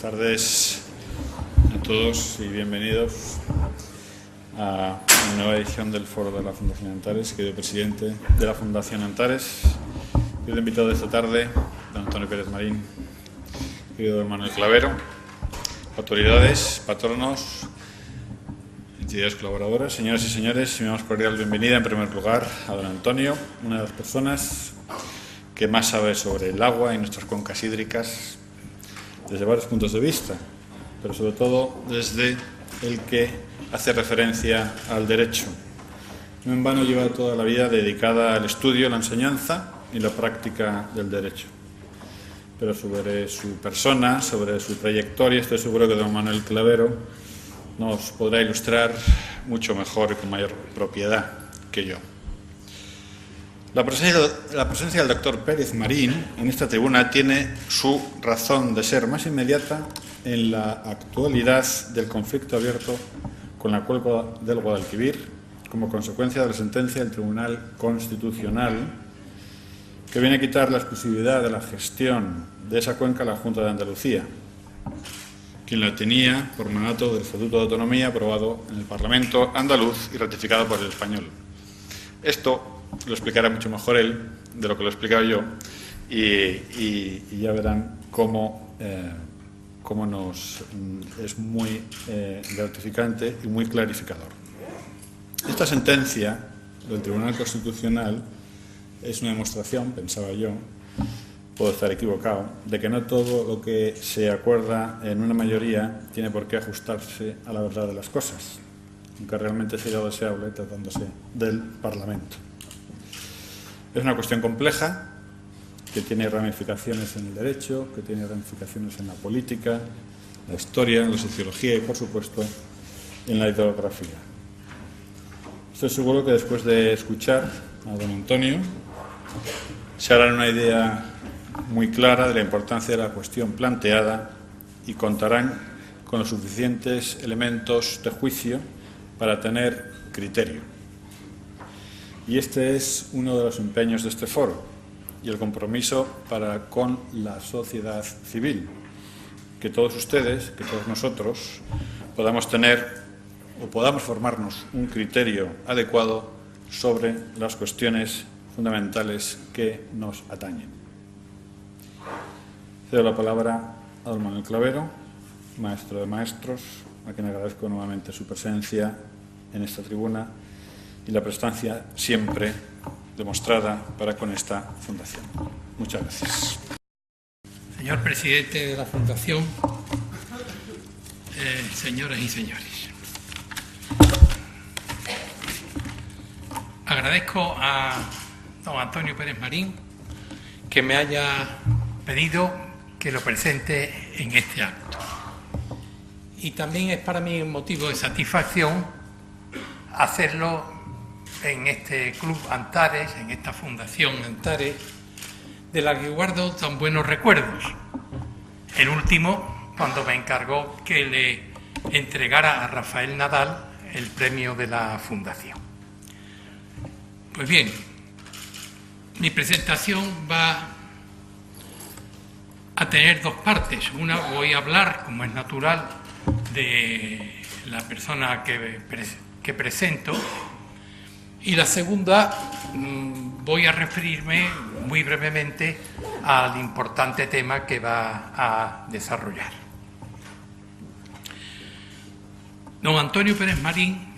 tardes a todos y bienvenidos a una nueva edición del Foro de la Fundación Antares. Querido presidente de la Fundación Antares, querido invitado de esta tarde, don Antonio Pérez Marín, querido don Manuel Clavero, autoridades, patronos, entidades colaboradoras, señoras y señores, y damos cordial bienvenida en primer lugar a don Antonio, una de las personas que más sabe sobre el agua y nuestras cuencas hídricas desde varios puntos de vista, pero sobre todo desde el que hace referencia al derecho. No en vano lleva toda la vida dedicada al estudio, la enseñanza y la práctica del derecho. Pero sobre su persona, sobre su trayectoria, estoy seguro que don Manuel Clavero nos podrá ilustrar mucho mejor y con mayor propiedad que yo. La presencia del doctor Pérez Marín en esta tribuna tiene su razón de ser más inmediata en la actualidad del conflicto abierto con la cuenca del Guadalquivir como consecuencia de la sentencia del Tribunal Constitucional que viene a quitar la exclusividad de la gestión de esa cuenca a la Junta de Andalucía, quien la tenía por mandato del Estatuto de Autonomía aprobado en el Parlamento andaluz y ratificado por el español. Esto lo explicará mucho mejor él de lo que lo he explicado yo y ya verán cómo es muy gratificante y muy clarificador. Esta sentencia del Tribunal Constitucional es una demostración, pensaba yo, puedo estar equivocado, de que no todo lo que se acuerda en una mayoría tiene por qué ajustarse a la verdad de las cosas, aunque realmente sería deseable tratándose del Parlamento. Es una cuestión compleja que tiene ramificaciones en el derecho, que tiene ramificaciones en la política, la historia, la sociología y, por supuesto, en la hidrografía. Estoy seguro que después de escuchar a don Antonio se harán una idea muy clara de la importancia de la cuestión planteada y contarán con los suficientes elementos de juicio para tener criterio. Y este es uno de los empeños de este foro y el compromiso para con la sociedad civil, que todos ustedes, que todos nosotros podamos tener o podamos formarnos un criterio adecuado sobre las cuestiones fundamentales que nos atañen. Cedo la palabra a don Manuel Clavero, maestro de maestros, a quien agradezco nuevamente su presencia en esta tribuna y la prestancia siempre demostrada para con esta fundación. Muchas gracias. Señor presidente de la Fundación, señoras y señores, agradezco a don Antonio Pérez Marín que me haya pedido que lo presente en este acto. Y también es para mí un motivo de satisfacción hacerlo en este Club Antares, en esta Fundación Antares, de la que guardo tan buenos recuerdos. El último, cuando me encargó que le entregara a Rafael Nadal el premio de la Fundación. Pues bien, mi presentación va a tener dos partes. Una, voy a hablar, como es natural, de la persona que presento, y la segunda, voy a referirme muy brevemente al importante tema que va a desarrollar. Don Antonio Pérez Marín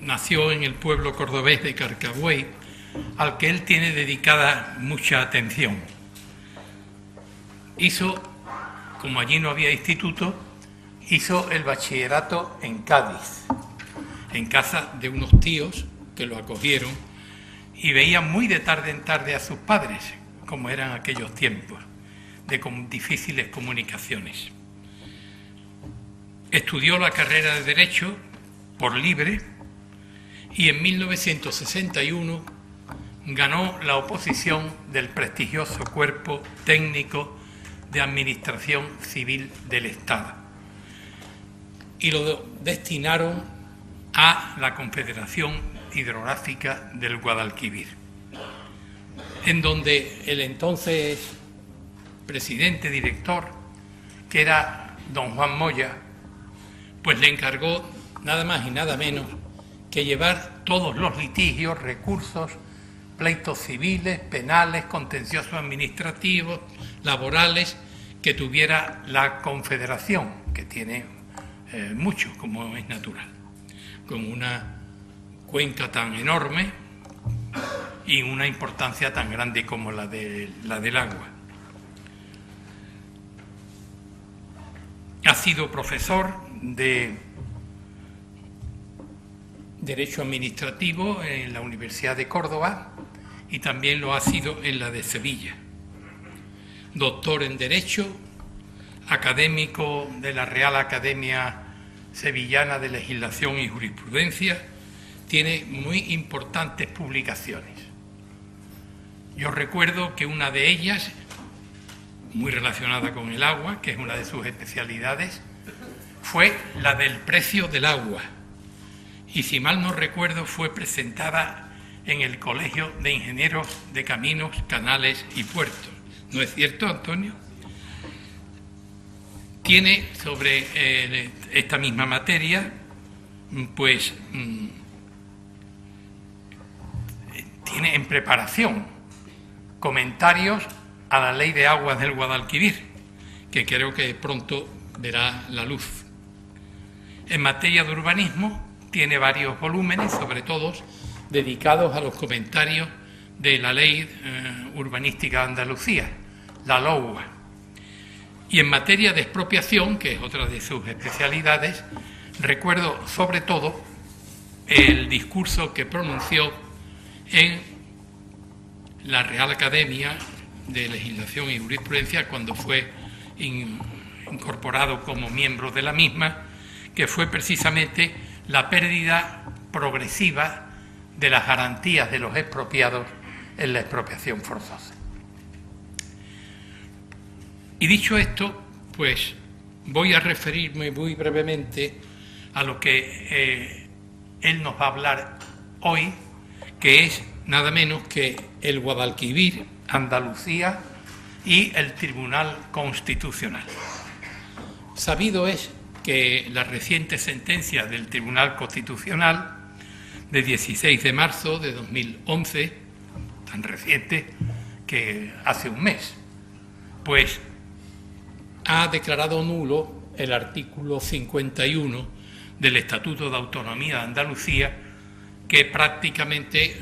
nació en el pueblo cordobés de Carcagüey, al que él tiene dedicada mucha atención. Hizo, como allí no había instituto, hizo el bachillerato en Cádiz, en casa de unos tíos que lo acogieron y veían muy de tarde en tarde a sus padres, como eran aquellos tiempos de difíciles comunicaciones. Estudió la carrera de Derecho por libre y en 1961 ganó la oposición del prestigioso Cuerpo Técnico de Administración Civil del Estado y lo destinaron a la Confederación Hidrográfica del Guadalquivir, en donde el entonces presidente director, que era don Juan Moya, pues le encargó nada más y nada menos que llevar todos los litigios, recursos, pleitos civiles, penales, contenciosos administrativos, laborales, que tuviera la Confederación, que tiene mucho, como es natural, con una cuenca tan enorme y una importancia tan grande como la del agua. Ha sido profesor de Derecho Administrativo en la Universidad de Córdoba y también lo ha sido en la de Sevilla. Doctor en Derecho, académico de la Real Academia Sevillana de Legislación y Jurisprudencia, tiene muy importantes publicaciones. Yo recuerdo que una de ellas, muy relacionada con el agua, que es una de sus especialidades, fue la del precio del agua. Y si mal no recuerdo, fue presentada en el Colegio de Ingenieros de Caminos, Canales y Puertos. ¿No es cierto, Antonio? Tiene sobre esta misma materia, pues, tiene en preparación comentarios a la Ley de Aguas del Guadalquivir, que creo que pronto verá la luz. En materia de urbanismo, tiene varios volúmenes, sobre todo dedicados a los comentarios de la Ley Urbanística de Andalucía, la LOUA. Y en materia de expropiación, que es otra de sus especialidades, recuerdo sobre todo el discurso que pronunció en la Real Academia de Legislación y Jurisprudencia cuando fue incorporado como miembro de la misma, que fue precisamente la pérdida progresiva de las garantías de los expropiados en la expropiación forzosa. Y dicho esto, pues voy a referirme muy brevemente a lo que él nos va a hablar hoy, que es nada menos que el Guadalquivir, Andalucía y el Tribunal Constitucional. Sabido es que la reciente sentencia del Tribunal Constitucional de 16 de marzo de 2011, tan reciente que hace un mes, pues ha declarado nulo el artículo 51 del Estatuto de Autonomía de Andalucía, que prácticamente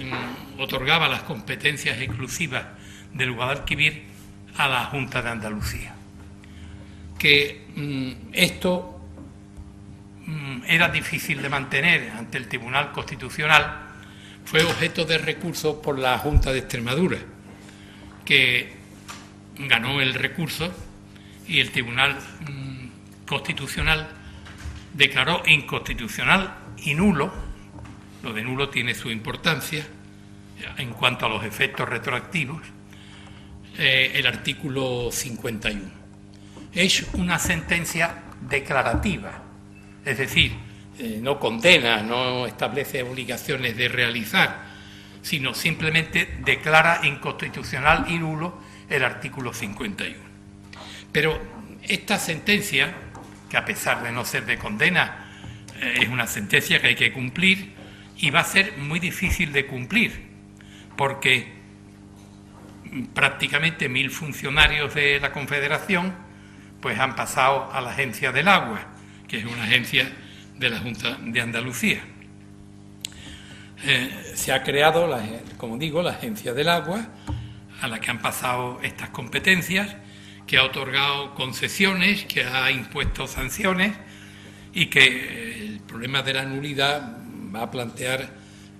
otorgaba las competencias exclusivas del Guadalquivir a la Junta de Andalucía. Que esto era difícil de mantener ante el Tribunal Constitucional, fue objeto de recurso por la Junta de Extremadura, que ganó el recurso y el Tribunal Constitucional declaró inconstitucional y nulo. Lo de nulo tiene su importancia en cuanto a los efectos retroactivos, el artículo 51. Es una sentencia declarativa, es decir, no condena, no establece obligaciones de realizar, sino simplemente declara inconstitucional y nulo el artículo 51. Pero esta sentencia, que a pesar de no ser de condena, es una sentencia que hay que cumplir y va a ser muy difícil de cumplir, porque prácticamente 1000 funcionarios de la Confederación pues han pasado a la Agencia del Agua, que es una agencia de la Junta de Andalucía. Se ha creado, como digo, la Agencia del Agua, a la que han pasado estas competencias, que ha otorgado concesiones, que ha impuesto sanciones y que el problema de la nulidad va a plantear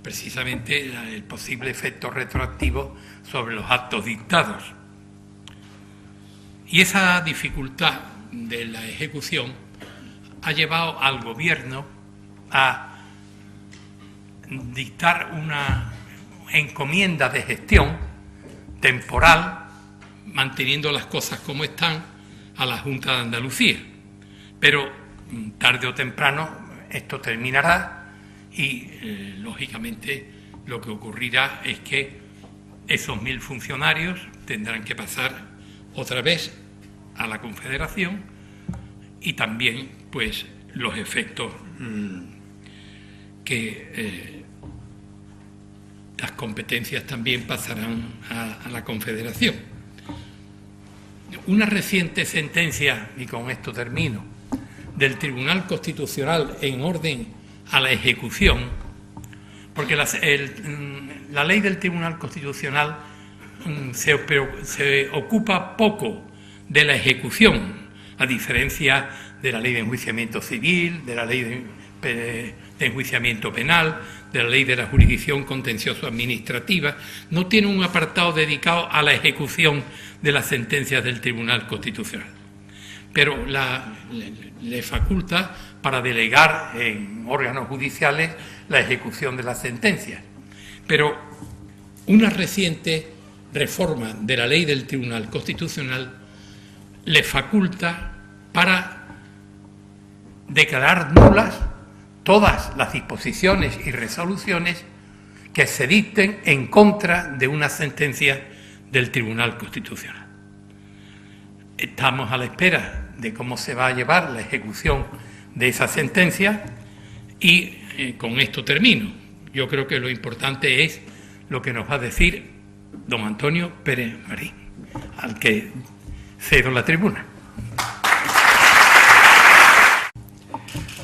precisamente el posible efecto retroactivo sobre los actos dictados. Y esa dificultad de la ejecución ha llevado al Gobierno a dictar una encomienda de gestión temporal, manteniendo las cosas como están, a la Junta de Andalucía. Pero tarde o temprano esto terminará y, lógicamente, lo que ocurrirá es que esos 1000 funcionarios tendrán que pasar otra vez a la Confederación y también pues los efectos que las competencias también pasarán a la Confederación. Una reciente sentencia, y con esto termino, del Tribunal Constitucional en orden a la ejecución, porque la ley del Tribunal Constitucional se ocupa poco de la ejecución, a diferencia de la ley de enjuiciamiento civil, de la ley de enjuiciamiento penal, de la ley de la jurisdicción contencioso administrativa. No tiene un apartado dedicado a la ejecución de las sentencias del Tribunal Constitucional, pero le faculta para delegar en órganos judiciales la ejecución de las sentencias. Pero una reciente reforma de la ley del Tribunal Constitucional le faculta para declarar nulas todas las disposiciones y resoluciones que se dicten en contra de una sentencia del Tribunal Constitucional. Estamos a la espera de cómo se va a llevar la ejecución de esa sentencia y con esto termino. Yo creo que lo importante es lo que nos va a decir don Antonio Pérez Marín, al que cedo la tribuna.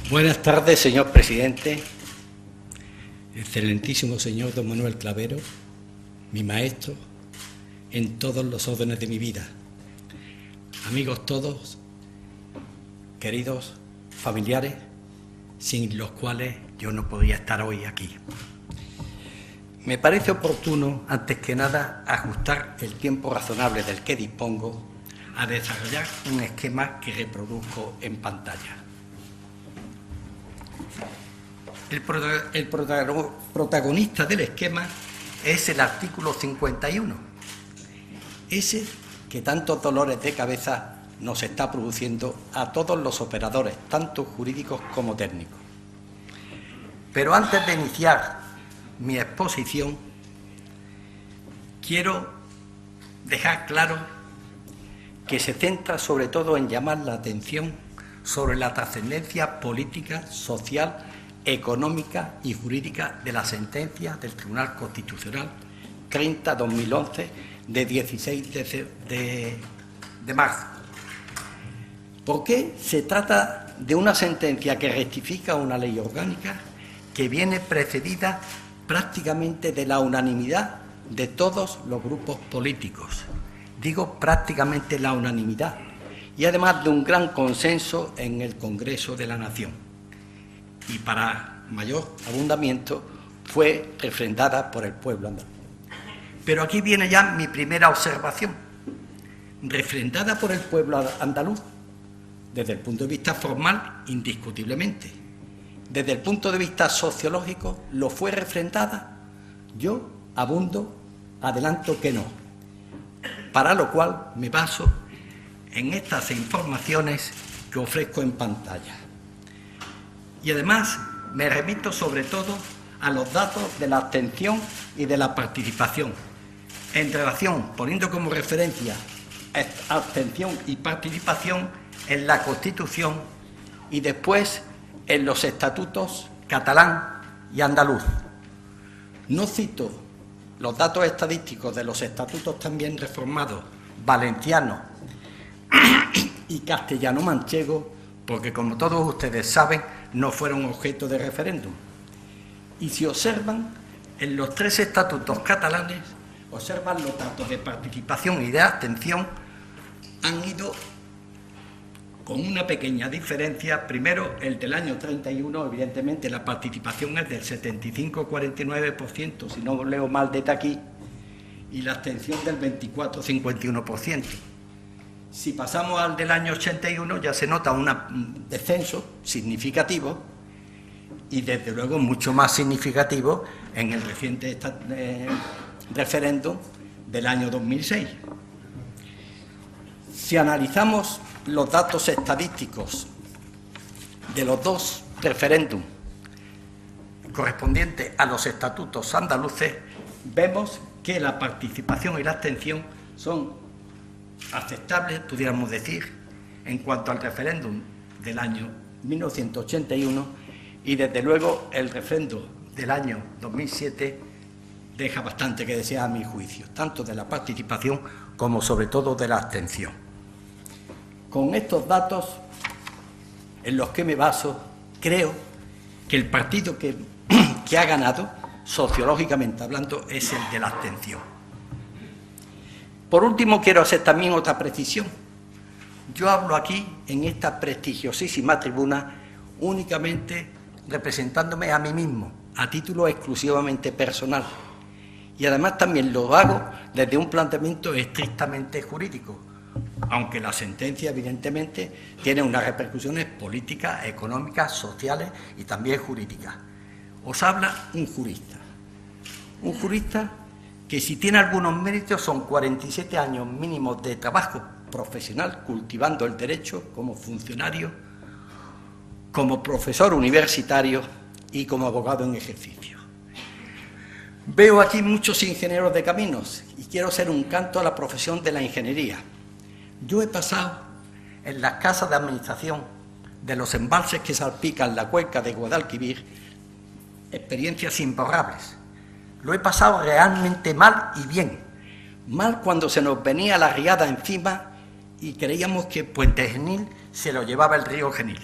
Buenas tardes, señor presidente, excelentísimo señor don Manuel Clavero, mi maestro en todos los órdenes de mi vida, amigos todos, queridos familiares, sin los cuales yo no podría estar hoy aquí. Me parece oportuno, antes que nada, ajustar el tiempo razonable del que dispongo a desarrollar un esquema que reproduzco en pantalla. El protagonista del esquema es el artículo 51, ese que tantos dolores de cabeza nos está produciendo a todos los operadores, tanto jurídicos como técnicos. Pero antes de iniciar mi exposición, quiero dejar claro que se centra sobre todo en llamar la atención sobre la trascendencia política, social, económica y jurídica de la sentencia del Tribunal Constitucional 30/2011 de 16 de marzo. ¿Por qué? Se trata de una sentencia que rectifica una ley orgánica que viene precedida prácticamente de la unanimidad de todos los grupos políticos. Digo prácticamente la unanimidad, y además de un gran consenso en el Congreso de la Nación. Y para mayor abundamiento fue refrendada por el pueblo andaluz. Pero aquí viene ya mi primera observación. Refrendada por el pueblo andaluz, desde el punto de vista formal, indiscutiblemente. Desde el punto de vista sociológico, ¿lo fue refrendada? Yo adelanto que no. Para lo cual me baso en estas informaciones que ofrezco en pantalla. Y además me remito sobre todo a los datos de la abstención y de la participación. En relación, poniendo como referencia abstención y participación en la Constitución y después en los estatutos catalán y andaluz. No cito los datos estadísticos de los estatutos también reformados valenciano y castellano-manchego, porque como todos ustedes saben, no fueron objeto de referéndum. Y si observan, en los tres estatutos catalanes, observan los datos de participación y de abstención, han ido con una pequeña diferencia. Primero, el del año 31, evidentemente la participación es del 75,49%, si no leo mal desde aquí, y la abstención del 24,51%. Si pasamos al del año 81 ya se nota un descenso significativo y desde luego mucho más significativo en el reciente referéndum del año 2006. Si analizamos los datos estadísticos de los dos referéndums correspondientes a los estatutos andaluces, vemos que la participación y la abstención son aceptables, pudiéramos decir, en cuanto al referéndum del año 1981 y desde luego el refrendo del año 2007 deja bastante que desear a mi juicio, tanto de la participación como sobre todo de la abstención. Con estos datos en los que me baso, creo que el partido que ha ganado, sociológicamente hablando, es el de la abstención. Por último, quiero hacer también otra precisión. Yo hablo aquí, en esta prestigiosísima tribuna, únicamente representándome a mí mismo, a título exclusivamente personal. Y además también lo hago desde un planteamiento estrictamente jurídico, aunque la sentencia evidentemente tiene unas repercusiones políticas, económicas, sociales y también jurídicas. Os habla un jurista que si tiene algunos méritos son 47 años mínimos de trabajo profesional cultivando el derecho como funcionario, como profesor universitario y como abogado en ejercicio. Veo aquí muchos ingenieros de caminos y quiero hacer un canto a la profesión de la ingeniería. Yo he pasado en las casas de administración de los embalses que salpican la cuenca de Guadalquivir experiencias imborrables. Lo he pasado realmente mal y bien. Mal cuando se nos venía la riada encima y creíamos que Puente Genil se lo llevaba el río Genil.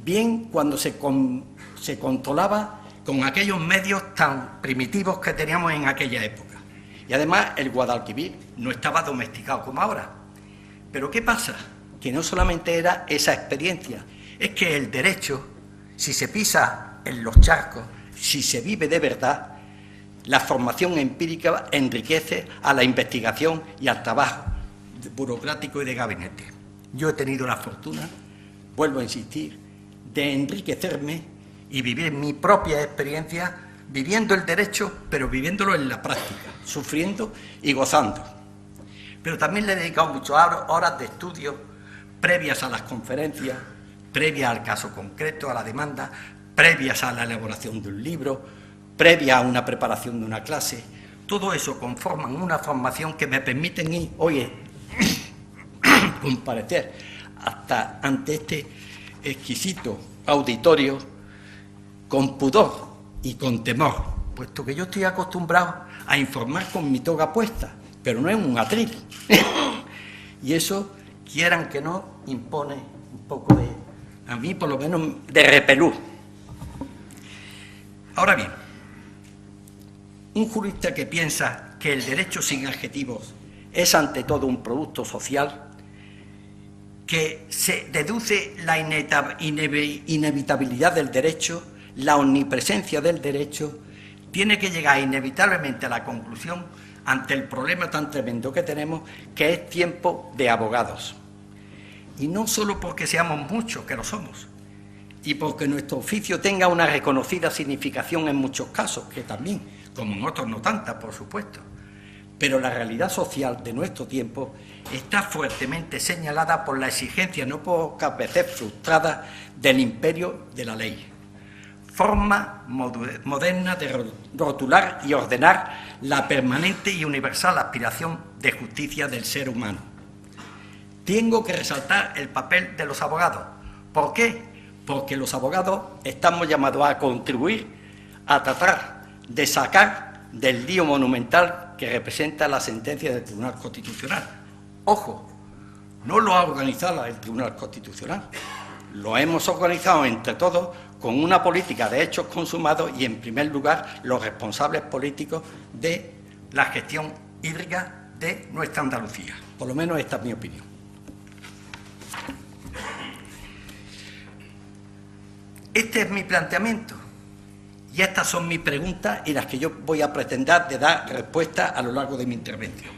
Bien cuando se controlaba con aquellos medios tan primitivos que teníamos en aquella época. Y además el Guadalquivir no estaba domesticado como ahora. Pero ¿qué pasa? Que no solamente era esa experiencia, es que el derecho, si se pisa en los charcos, si se vive de verdad, la formación empírica enriquece a la investigación y al trabajo burocrático y de gabinete. Yo he tenido la fortuna, vuelvo a insistir, de enriquecerme y vivir mi propia experiencia, viviendo el derecho, pero viviéndolo en la práctica, sufriendo y gozando. Pero también le he dedicado muchas horas de estudio previas a las conferencias, previas al caso concreto, a la demanda, previas a la elaboración de un libro, previa a una preparación de una clase. Todo eso conforman una formación que me permiten ir, oye, comparecer hasta ante este exquisito auditorio con pudor y con temor, puesto que yo estoy acostumbrado a informar con mi toga puesta, pero no es un atril. Y eso, quieran que no, impone un poco de, a mí por lo menos, de repelús. Ahora bien, un jurista que piensa que el derecho sin adjetivos es ante todo un producto social, que se deduce la inevitabilidad del derecho, la omnipresencia del derecho, tiene que llegar inevitablemente a la conclusión ante el problema tan tremendo que tenemos, que es tiempo de abogados. Y no solo porque seamos muchos, que lo somos, y porque nuestro oficio tenga una reconocida significación en muchos casos, que también, como en otros no tanta, por supuesto. Pero la realidad social de nuestro tiempo está fuertemente señalada por la exigencia no pocas veces frustrada del imperio de la ley. Forma moderna de rotular y ordenar la permanente y universal aspiración de justicia del ser humano. Tengo que resaltar el papel de los abogados. ¿Por qué? Porque los abogados estamos llamados a contribuir a tratar de sacar del lío monumental que representa la sentencia del Tribunal Constitucional. Ojo, no lo ha organizado el Tribunal Constitucional, lo hemos organizado entre todos con una política de hechos consumados y, en primer lugar, los responsables políticos de la gestión hídrica de nuestra Andalucía. Por lo menos esta es mi opinión. Este es mi planteamiento y estas son mis preguntas y las que yo voy a pretender de dar respuesta a lo largo de mi intervención.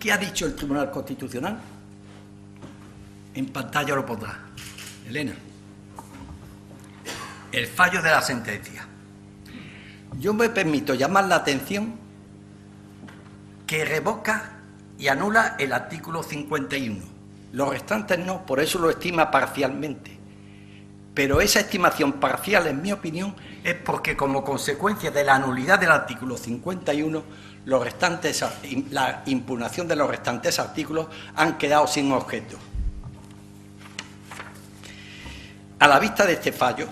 ¿Qué ha dicho el Tribunal Constitucional? En pantalla lo pondrá Elena. El fallo de la sentencia. Yo me permito llamar la atención que revoca y anula el artículo 51. Los restantes no, por eso lo estima parcialmente. Pero esa estimación parcial, en mi opinión, es porque como consecuencia de la nulidad del artículo 51, la impugnación de los restantes artículos han quedado sin objeto. A la vista de este fallo,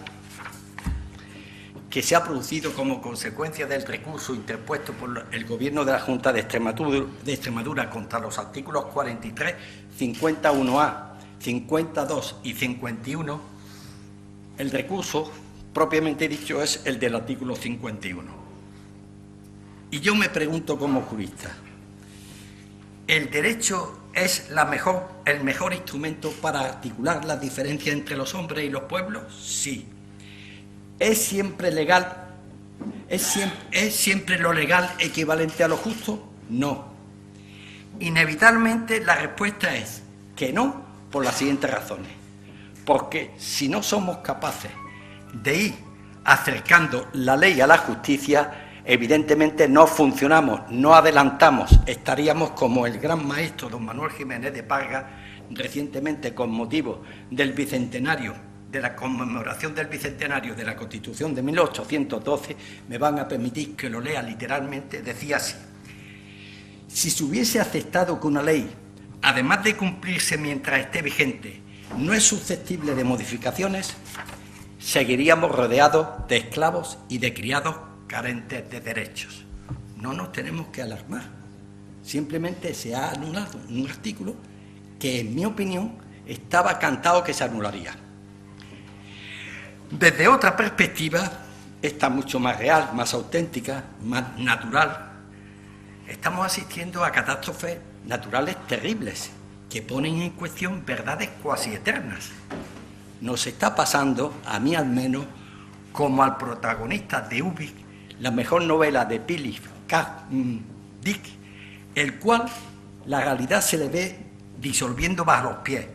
que se ha producido como consecuencia del recurso interpuesto por el Gobierno de la Junta de Extremadura contra los artículos 43, 51A, 52 y 51, el recurso, propiamente dicho, es el del artículo 51. Y yo me pregunto como jurista, ¿el derecho es el mejor instrumento para articular las diferencias entre los hombres y los pueblos? Sí. ¿Es siempre legal? ¿Es siempre lo legal equivalente a lo justo? No. Inevitablemente la respuesta es que no, por las siguientes razones. Porque si no somos capaces de ir acercando la ley a la justicia, evidentemente no funcionamos, no adelantamos, estaríamos como el gran maestro don Manuel Jiménez de Parga, recientemente con motivo del bicentenario, de la conmemoración del bicentenario de la Constitución de 1812, me van a permitir que lo lea literalmente, decía así: si se hubiese aceptado que una ley, además de cumplirse mientras esté vigente, no es susceptible de modificaciones, seguiríamos rodeados de esclavos y de criados carentes de derechos. No nos tenemos que alarmar. Simplemente se ha anulado un artículo que, en mi opinión, estaba cantado que se anularía. Desde otra perspectiva, esta mucho más real, más auténtica, más natural, estamos asistiendo a catástrofes naturales terribles que ponen en cuestión verdades cuasi eternas. Nos está pasando, a mí al menos, como al protagonista de Ubik, la mejor novela de Philip K. Dick, el cual la realidad se le ve disolviendo bajo los pies,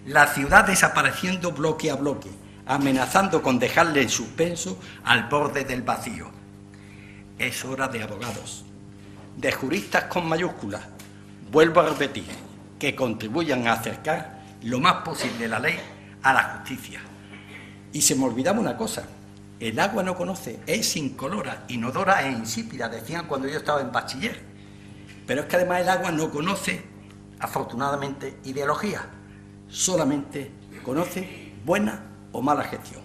la ciudad desapareciendo bloque a bloque, amenazando con dejarle en suspenso al borde del vacío. Es hora de abogados, de juristas con mayúsculas, vuelvo a repetir, que contribuyan a acercar lo más posible la ley a la justicia. Y se me olvidaba una cosa: el agua no conoce, es incolora, inodora e insípida, decían cuando yo estaba en bachiller. Pero es que además el agua no conoce, afortunadamente, ideología, solamente conoce buena o mala gestión.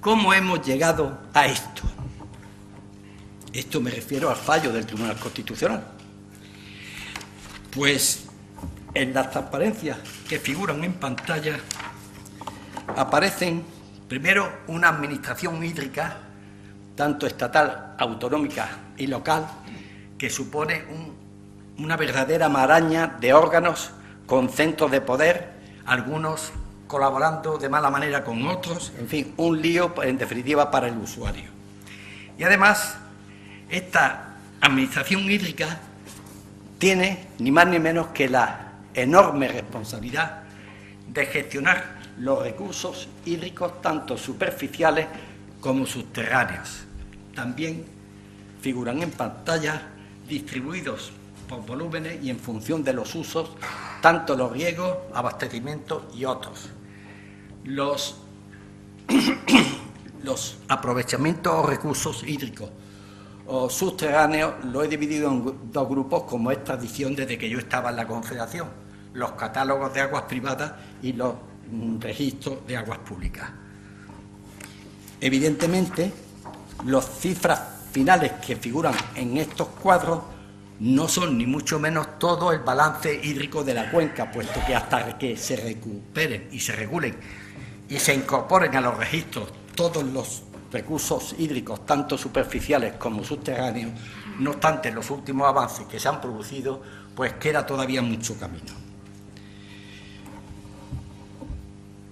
¿Cómo hemos llegado a esto? Esto me refiero al fallo del Tribunal Constitucional. Pues en las transparencias que figuran en pantalla aparecen, primero, una administración hídrica, tanto estatal, autonómica y local, que supone una verdadera maraña de órganos con centros de poder, algunos colaborando de mala manera con otros, en fin, un lío, en definitiva, para el usuario. Y además, esta administración hídrica tiene ni más ni menos que la enorme responsabilidad de gestionar los recursos hídricos, tanto superficiales como subterráneos. También figuran en pantalla distribuidos por volúmenes y en función de los usos, tanto los riegos, abastecimientos y otros. Los aprovechamientos o recursos hídricos o subterráneos lo he dividido en dos grupos, como es tradición desde que yo estaba en la Confederación: los catálogos de aguas privadas y los registros de aguas públicas. Evidentemente, las cifras finales que figuran en estos cuadros no son ni mucho menos todo el balance hídrico de la cuenca, puesto que hasta que se recuperen y se regulen y se incorporen a los registros todos los recursos hídricos, tanto superficiales como subterráneos, no obstante los últimos avances que se han producido, pues queda todavía mucho camino.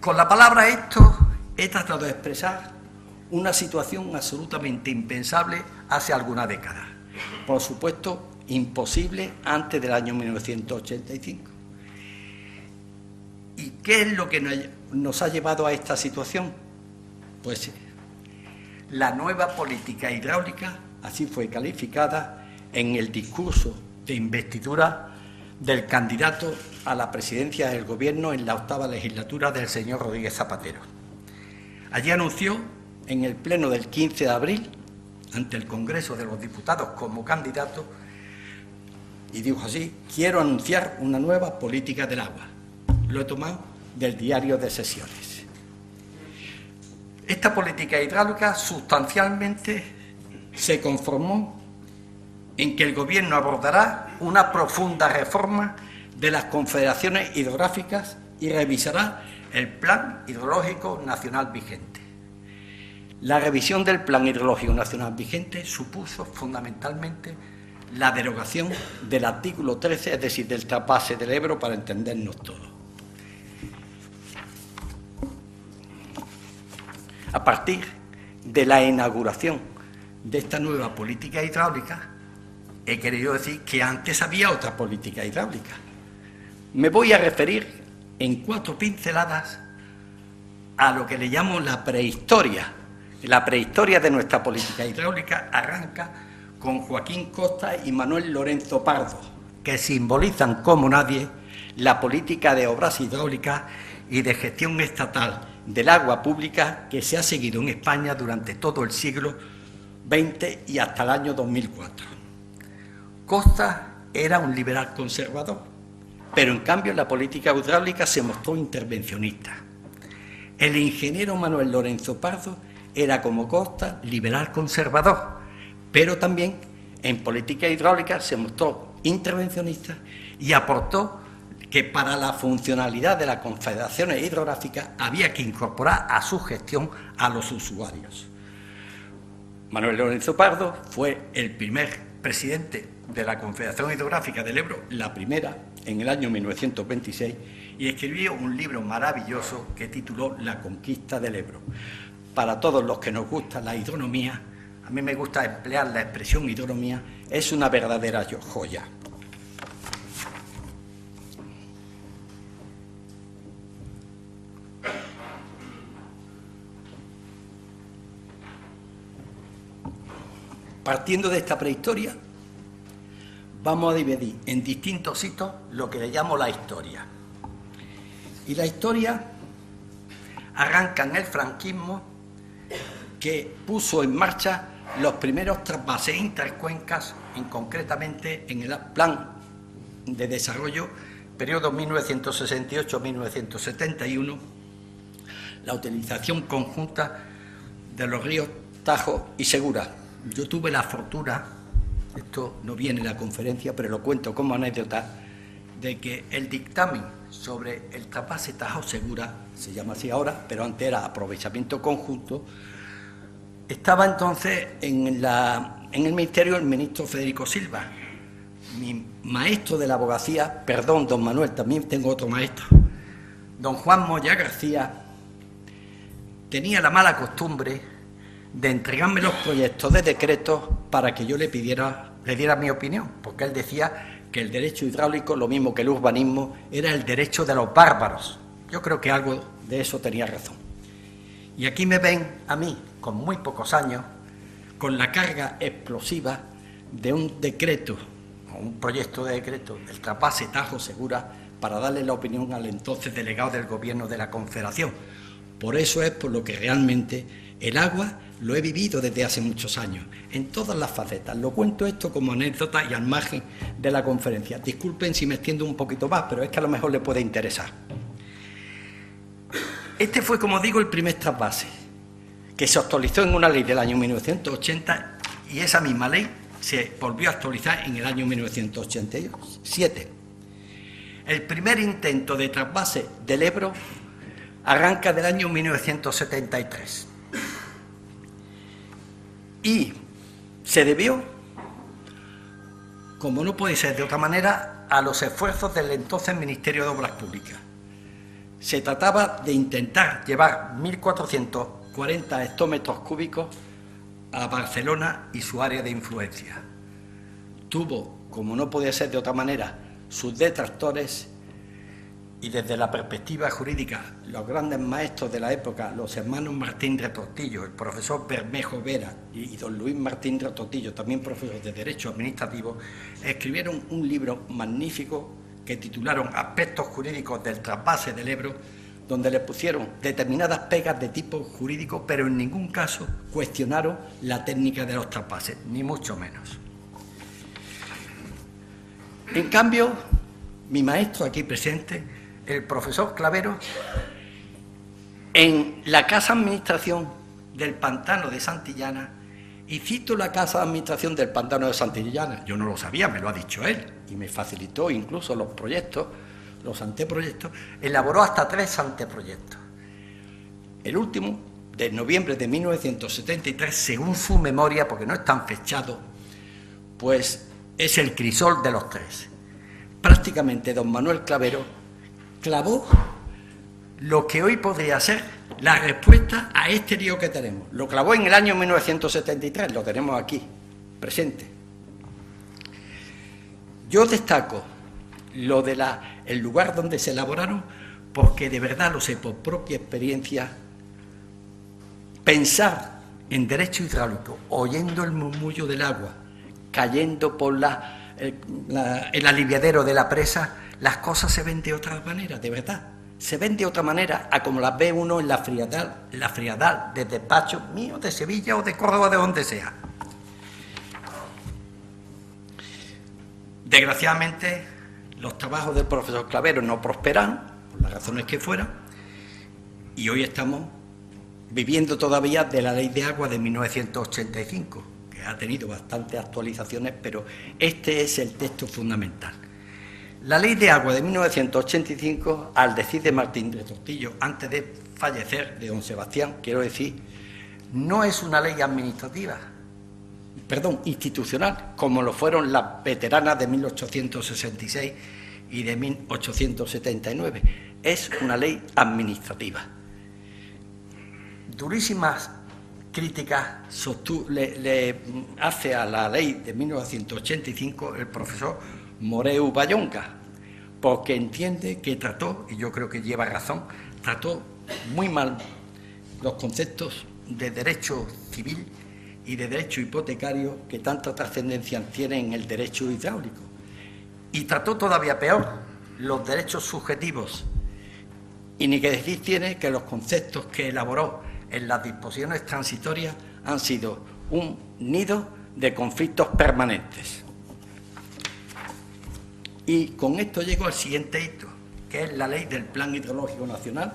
Con la palabra esto he tratado de expresar una situación absolutamente impensable hace alguna década. Por supuesto, imposible antes del año 1985. ¿Y qué es lo que nos ha llevado a esta situación? Pues la nueva política hidráulica, así fue calificada en el discurso de investidura del candidato a la presidencia del Gobierno en la 8ª legislatura del señor Rodríguez Zapatero. Allí anunció en el pleno del 15 de abril, ante el Congreso de los Diputados como candidato, y dijo así: quiero anunciar una nueva política del agua. Lo he tomado del Diario de Sesiones. Esta política hidráulica sustancialmente se conformó en que el Gobierno abordará una profunda reforma de las confederaciones hidrográficas y revisará el Plan Hidrológico Nacional vigente. La revisión del Plan Hidrológico Nacional vigente supuso fundamentalmente la derogación del artículo 13, es decir, del trasvase del Ebro, para entendernos todos. A partir de la inauguración de esta nueva política hidráulica, he querido decir que antes había otra política hidráulica. Me voy a referir en 4 pinceladas a lo que le llamo la prehistoria. La prehistoria de nuestra política hidráulica arranca con Joaquín Costa y Manuel Lorenzo Pardo, que simbolizan como nadie la política de obras hidráulicas y de gestión estatal del agua pública que se ha seguido en España durante todo el siglo XX y hasta el año 2004. Costa era un liberal conservador, pero en cambio en la política hidráulica se mostró intervencionista. El ingeniero Manuel Lorenzo Pardo era, como Costa, liberal conservador, pero también en política hidráulica se mostró intervencionista y aportó que para la funcionalidad de las confederaciones hidrográficas había que incorporar a su gestión a los usuarios. Manuel Lorenzo Pardo fue el primer presidente de la Confederación Hidrográfica del Ebro, la primera, en el año 1926, y escribió un libro maravilloso que tituló La conquista del Ebro. Para todos los que nos gusta la hidronomía, a mí me gusta emplear la expresión hidronomía, es una verdadera joya. Partiendo de esta prehistoria, vamos a dividir en distintos hitos lo que le llamo la historia. Y la historia arranca en el franquismo, que puso en marcha los primeros trasvases intercuencas, concretamente en el Plan de Desarrollo, periodo 1968-1971, la utilización conjunta de los ríos Tajo y Segura. Yo tuve la fortuna, esto no viene en la conferencia, pero lo cuento como anécdota, de que el dictamen sobre el trasvase Tajo-Segura, se llama así ahora, pero antes era aprovechamiento conjunto, estaba entonces en el Ministerio el ministro Federico Silva. Mi maestro de la abogacía, perdón, don Manuel, también tengo otro maestro, don Juan Moya García, tenía la mala costumbre de entregarme los proyectos de decretos para que yo le diera mi opinión, porque él decía que el derecho hidráulico, lo mismo que el urbanismo, era el derecho de los bárbaros. Yo creo que algo de eso tenía razón. Y aquí me ven a mí, con muy pocos años, con la carga explosiva de un decreto, o un proyecto de decreto, del trasvase Tajo-Segura, para darle la opinión al entonces delegado del Gobierno de la Confederación. Por eso es por lo que realmente el agua lo he vivido desde hace muchos años, en todas las facetas. Lo cuento esto como anécdota y al margen de la conferencia. Disculpen si me extiendo un poquito más, pero es que a lo mejor les puede interesar. Este fue, como digo, el primer trasvase, que se actualizó en una ley del año 1980 y esa misma ley se volvió a actualizar en el año 1987. El primer intento de trasvase del Ebro arranca del año 1973 y se debió, como no puede ser de otra manera, a los esfuerzos del entonces Ministerio de Obras Públicas. Se trataba de intentar llevar 1.440 hectómetros cúbicos a Barcelona y su área de influencia. Tuvo, como no podía ser de otra manera, sus detractores, y desde la perspectiva jurídica, los grandes maestros de la época, los hermanos Martín Retortillo, el profesor Bermejo Vera y don Luis Martín Retortillo, también profesor de Derecho Administrativo, escribieron un libro magnífico que titularon Aspectos jurídicos del trasvase del Ebro, donde le pusieron determinadas pegas de tipo jurídico, pero en ningún caso cuestionaron la técnica de los traspases, ni mucho menos. En cambio, mi maestro aquí presente, el profesor Clavero, en la Casa Administración del Pantano de Santillana, y cito la Casa de Administración del Pantano de Santillana, yo no lo sabía, me lo ha dicho él, y me facilitó incluso los proyectos, los anteproyectos, elaboró hasta 3 anteproyectos. El último, de noviembre de 1973, según su memoria, porque no están fechados, pues es el crisol de los 3. Prácticamente don Manuel Clavero clavó lo que hoy podría ser la respuesta a este lío que tenemos. Lo clavó en el año 1973, lo tenemos aquí, presente. Yo destaco lo de el lugar donde se elaboraron, porque de verdad lo sé por propia experiencia. Pensar en derecho hidráulico, oyendo el murmullo del agua, cayendo por el aliviadero de la presa, las cosas se ven de otra manera, de verdad. Se ven de otra manera a como las ve uno en la frialdad de despacho mío de Sevilla o de Córdoba, de donde sea. Desgraciadamente, los trabajos del profesor Clavero no prosperan, por las razones que fueran, y hoy estamos viviendo todavía de la Ley de Agua de 1985, que ha tenido bastantes actualizaciones, pero este es el texto fundamental. La Ley de Agua de 1985, al decir de Martín de Tortillo, antes de fallecer, de don Sebastián, quiero decir, no es una ley administrativa, institucional, como lo fueron las veteranas de 1866 y de 1879. Es una ley administrativa. Durísimas críticas le hace a la ley de 1985 el profesor Moreu Bayonca, porque entiende que trató, y yo creo que lleva razón, trató muy mal los conceptos de derecho civil y de derecho hipotecario que tanta trascendencia tienen en el derecho hidráulico. Y trató todavía peor los derechos subjetivos. Y ni que decir tiene que los conceptos que elaboró en las disposiciones transitorias han sido un nido de conflictos permanentes. Y con esto llego al siguiente hito, que es la Ley del Plan Hidrológico Nacional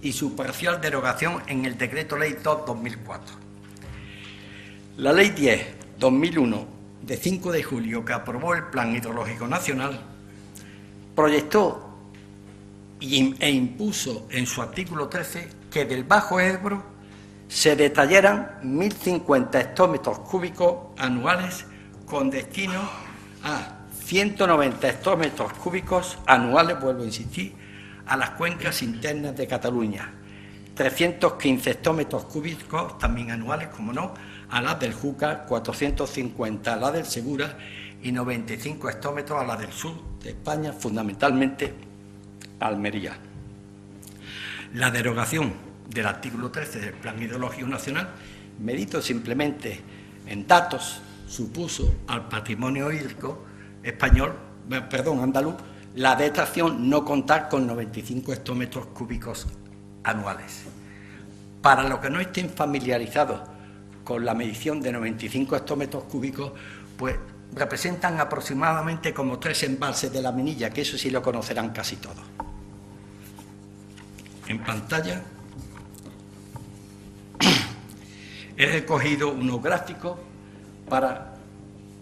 y su parcial derogación en el Decreto Ley 2/2004. La Ley 10/2001, de 5 de julio, que aprobó el Plan Hidrológico Nacional, proyectó e impuso en su artículo 13 que del Bajo Ebro se detallaran 1.050 hectómetros cúbicos anuales con destino a 190 hectómetros cúbicos anuales, vuelvo a insistir, a las cuencas internas de Cataluña, 315 hectómetros cúbicos también anuales, como no, a las del Júcar, 450 a la del Segura y 95 hectómetros a la del sur de España, fundamentalmente Almería. La derogación del artículo 13 del Plan Hidrológico Nacional, medido simplemente en datos, supuso al patrimonio hídrico andaluz, la detracción no contar con 95 hectómetros cúbicos anuales. Para los que no estén familiarizados con la medición de 95 hectómetros cúbicos, pues representan aproximadamente como 3 embalses de la Minilla, que eso sí lo conocerán casi todos. En pantalla he recogido unos gráficos para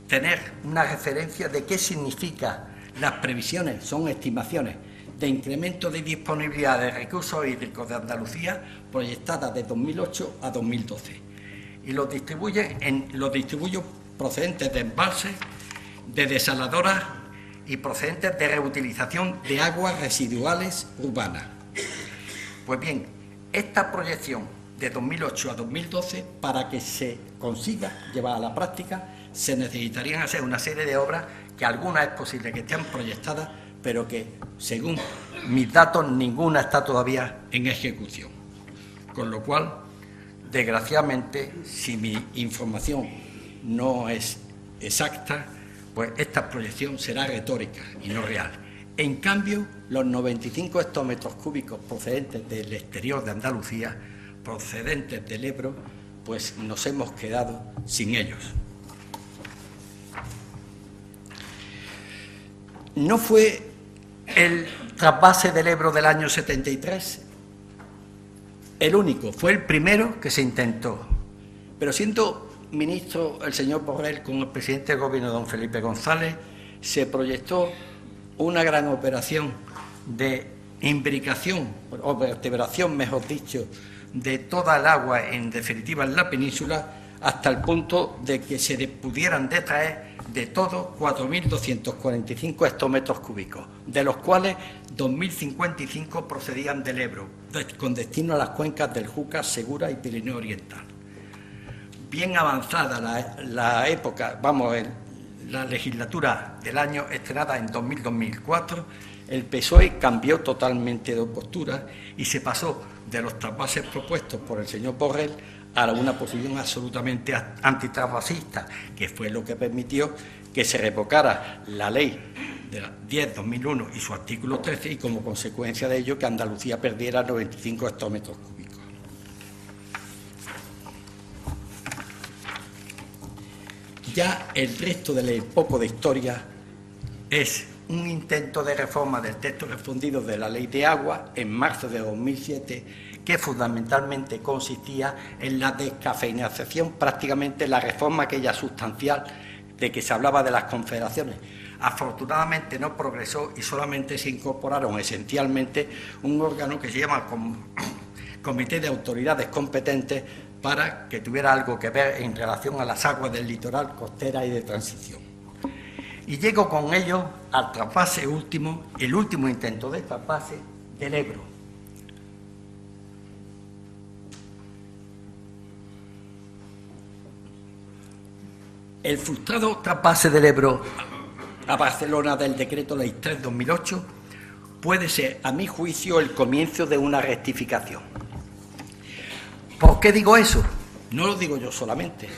tener una referencia de qué significa las previsiones, son estimaciones de incremento de disponibilidad de recursos hídricos de Andalucía proyectadas de 2008 a 2012. Y los distribuyo procedentes de embalses, de desaladoras y procedentes de reutilización de aguas residuales urbanas. Pues bien, esta proyección de 2008 a 2012, para que se consiga llevar a la práctica, se necesitarían hacer una serie de obras que algunas es posible que estén proyectadas, pero que, según mis datos, ninguna está todavía en ejecución. Con lo cual, desgraciadamente, si mi información no es exacta, pues esta proyección será retórica y no real. En cambio, los 95 hectómetros cúbicos procedentes del exterior de Andalucía, procedentes del Ebro, pues nos hemos quedado sin ellos. No fue el trasvase del Ebro del año 73 el único, fue el primero que se intentó. Pero siendo ministro el señor Borrell con el presidente del Gobierno, don Felipe González, se proyectó una gran operación de imbricación, o vertebración, mejor dicho, de toda el agua, en definitiva, en la península, hasta el punto de que se pudieran detraer de todo 4.245 hectómetros cúbicos, de los cuales 2.055 procedían del Ebro, con destino a las cuencas del Júcar, Segura y Pirineo Oriental. Bien avanzada la época, la legislatura del año estrenada en 2000-2004, el PSOE cambió totalmente de postura y se pasó de los trasvases propuestos por el señor Borrell a una posición absolutamente antitrasvasista, que fue lo que permitió que se revocara la ley de 10/2001 y su artículo 13, y como consecuencia de ello que Andalucía perdiera 95 hectómetros cúbicos. Ya el resto del poco de historia es un intento de reforma del texto respondido de la Ley de Agua en marzo de 2007, que fundamentalmente consistía en la descafeinización, prácticamente la reforma aquella sustancial de que se hablaba de las confederaciones. Afortunadamente no progresó y solamente se incorporaron esencialmente un órgano que se llama Comité de Autoridades Competentes para que tuviera algo que ver en relación a las aguas del litoral, costera y de transición. Y llego con ello al trasvase último, el último intento de trasvase del Ebro. El frustrado trasvase del Ebro a Barcelona del Decreto Ley 3/2008 puede ser, a mi juicio, el comienzo de una rectificación. ¿Por qué digo eso? No lo digo yo solamente.